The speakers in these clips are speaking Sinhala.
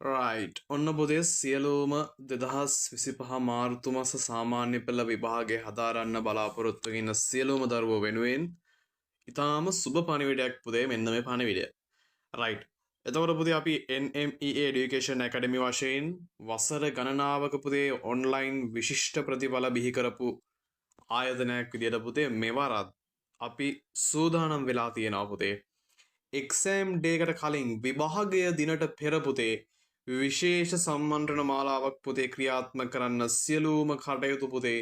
රයිට් ඔන්න පුතේ සියලුම 2025 මාර්තු මාස සාමාන්‍ය පෙළ විභාගය හදාරන්න බලාපොරොත්තු වෙන සියලුම දරුවෝ වෙනුවෙන් ඉතාම සුබ පණිවිඩයක් පුතේ මෙන්න මේ පණිවිඩය. රයිට්. එතකොට පුතේ අපි NMEA Education Academy වශයෙන් වසර ගණනාවක පුතේ ඔන්ලයින් විශිෂ්ට ප්‍රතිඵල බිහි කරපු ආයතනයක් විදියට පුතේ මෙවරත් අපි සූදානම් වෙලා තියෙනවා පුතේ. එක්සෑම් ඩේකට කලින් විභාගය දිනට පෙර පුතේ විශේෂ සම්මන්ත්‍රණ මාලාවක් පුතේ ක්‍රියාත්මක කරන්න සියලුම කටයුතු පුතේ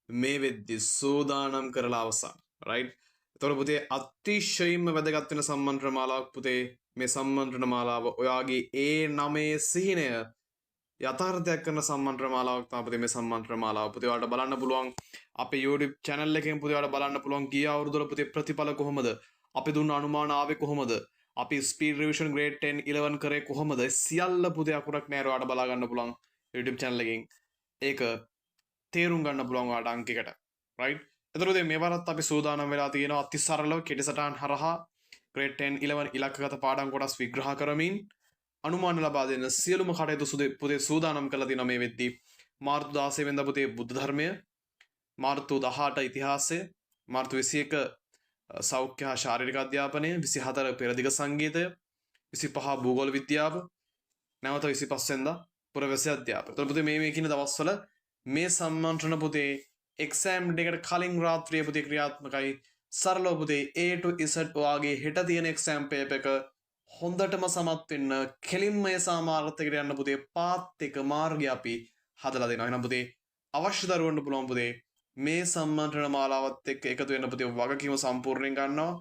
මේ වෙද්දි සූදානම් කරලා අවසන්. රයිට්. එතකොට පුතේ අතිශයින්ම වැදගත් වෙන සම්මන්ත්‍රණ මාලාවක් පුතේ මේ සම්මන්ත්‍රණ මාලාව ඔයාගේ A9 සිහිනය යථාර්ථයක් කරන සම්මන්ත්‍රණ මාලාවක් තමයි පුතේ මේ සම්මන්ත්‍රණ මාලාව. පුතේ ඔයාලට බලන්න පුළුවන් අපේ YouTube channel එකෙන් පුතේ ඔයාලට බලන්න පුළුවන් ගිය අවුරුද්දවල පුතේ ප්‍රතිඵල කොහොමද? අපි දුන්න අනුමාන ආවේ කොහොමද? අපි ස්පීඩ් රිවිෂන් ග්‍රේඩ් 10 11 කරේ කොහොමද? සියල්ල පුතේ අකුරක් නෑ ඔයාලට බලා ගන්න පුළුවන් YouTube channel එකෙන්. ඒක තේරුම් ගන්න පුළුවන් ඔයාලට අංකයකට. රයිට්. එතකොට මේවරත් අපි සූදානම් වෙලා තියෙනවා අති සරලව කෙටිසටහන් හරහා ග්‍රේඩ් 10 11 ඉලක්කගත පාඩම් කොටස් විග්‍රහ කරමින් අනුමාන ලබා දෙන සියලුම කටයුතු පුතේ සූදානම් කරලා තියෙනවා මේ වෙද්දී. මාර්තු 16 වෙනිදා පුතේ බුද්ධ ධර්මය, මාර්තු 18 ඉතිහාසය, මාර්තු 21 සෞඛ්‍ය හා ශාරීරික අධ්‍යාපනය, 24 පෙරදිග සංගීතය, 25 භූගෝල විද්‍යාව, නැවත 25 වෙනිදා පුරවැසි අධ්‍යාපනය. එතකොට පුතේ මේ කියන දවස්වල මේ සම්මන්ත්‍රණ පුතේ එක්සෑම් දෙකට කලින් රාත්‍රියේ පුතේ ක්‍රියාත්මකයි. සරලව පුතේ A to Z ඔයාගේ හෙට තියෙන එක්සෑම් පේපර් එක හොඳටම සමත් වෙන්න කෙලින්ම ඒ සාමාර්ථයකට යන්න පුතේ පාත් එක මාර්ගය අපි හදලා දෙනවා. එහෙනම් පුතේ අවශ්‍ය දරුවන්ට පුළුවන් පුතේ මේ සම්මන්ත්‍රණ මාලාවත් එක්ක එකතු වෙන්න පුතේ වගකීම සම්පූර්ණයෙන් ගන්නවා.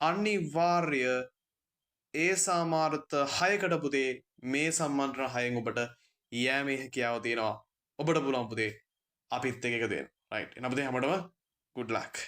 අනිවාර්ය ඒ සාමාර්ථ 6කට පුතේ මේ සම්මන්ත්‍රණ 6න් ඔබට යෑමේ හැකියාව තියෙනවා. ඔබට පුළුවන් පුතේ අපිත් එක්ක එකතු වෙන්න. රයිට්. එහෙනම් පුතේ හැමෝටම good luck.